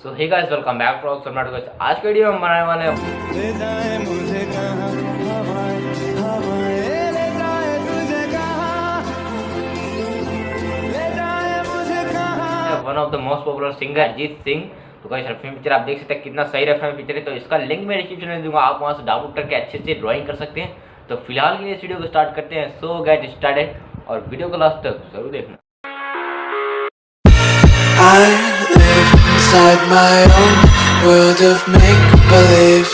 So hey guys, welcome back to our. आज के video में बनाने वाले ले जाए मुझे कहाँ हवाएं हवाएं ले जाए तुझे कहाँ ले जाए मुझे कहाँ one of the most popular singer Arijit Singh. तो गाइस रेफरेंस पिक्चर आप देख सकते हैं, कितना सही रेफरेंस पिक्चर है। तो इसका लिंक मैं डिस्क्रिप्शन में दूंगा, आप वहां से डाउनलोड करके अच्छे से ड्राइंग कर सकते हैं। तो फिलहाल के लिए इस वीडियो को स्टार्ट करते हैं। सो गेट स्टार्टेड और वीडियो को लास्ट तक जरूर देखना। I live inside my own world of make-believe.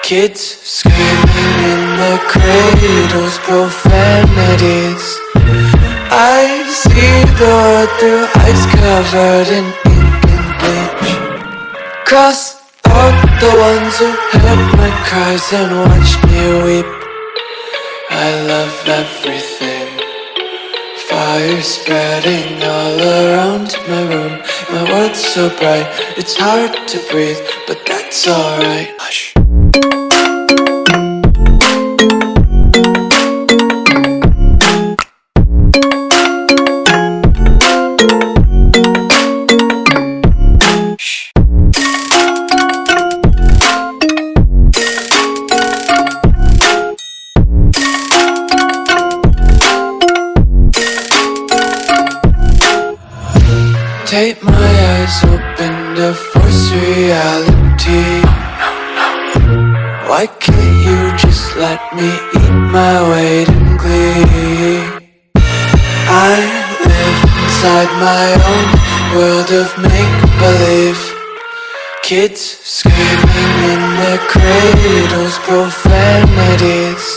Kids screaming in the cradles, profanities. I see the world through ice covered in ink and bleach. Cross out the ones who heard my cries and watched me weep. I love everything. Fire spreading all around my room. My world's so bright, it's hard to breathe, but that's alright. Hush. Tape my eyes open to force reality. Why can't you just let me eat my weight in glee? I live inside my own world of make-believe. Kids screaming in their cradles, profanities.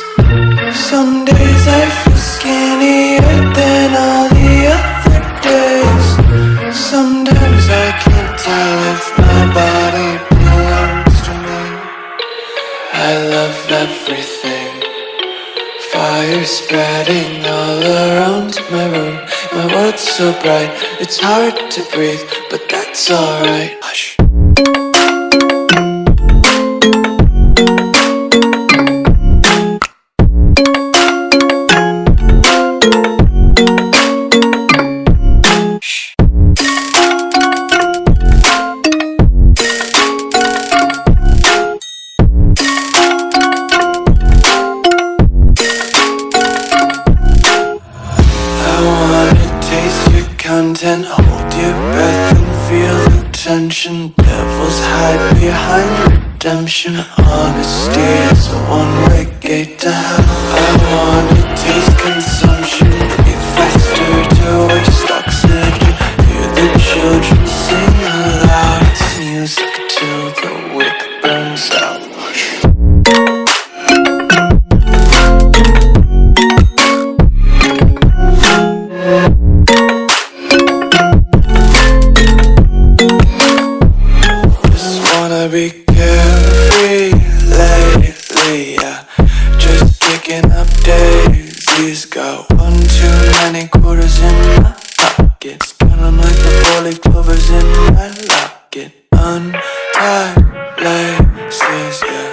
Some days I feel skinnier than all the other days. Sometimes I can't tell if my body belongs to me. I love everything. Fire spreading all around my room. My world's so bright, it's hard to breathe, but that's alright. Hush. Content, hold your breath and feel the tension. Devils hide behind redemption. Honesty is a one-way gate to hell. I wanna taste consumption. Breathe faster to waste oxygen. Hear the children sing aloud. It's music till the wick burns out. Be carefree lately, yeah. Just picking up daisies. Got one too many quarters in my pockets. Counting like the four-leaf clovers in my locket. Untied laces, yeah.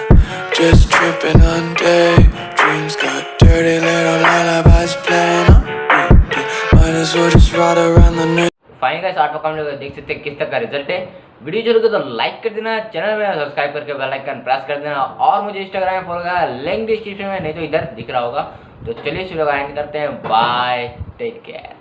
Just tripping on daydreams. Got dirty little lullabies playing on repeat. Might as well just ride around the night. Fine guys, आठ कम लोग देख सकते हैं किस तरह का result है। Video जो लगे तो लाइक कर देना, चैनल में सब्सक्राइब करके बेल आइकन प्रेस कर देना और मुझे इंस्टाग्राम में फॉलो करना, लिंक डिस्क्रिप्शन में नहीं तो इधर दिख रहा होगा। तो चलिए शुरू करते हैं। Bye, take care.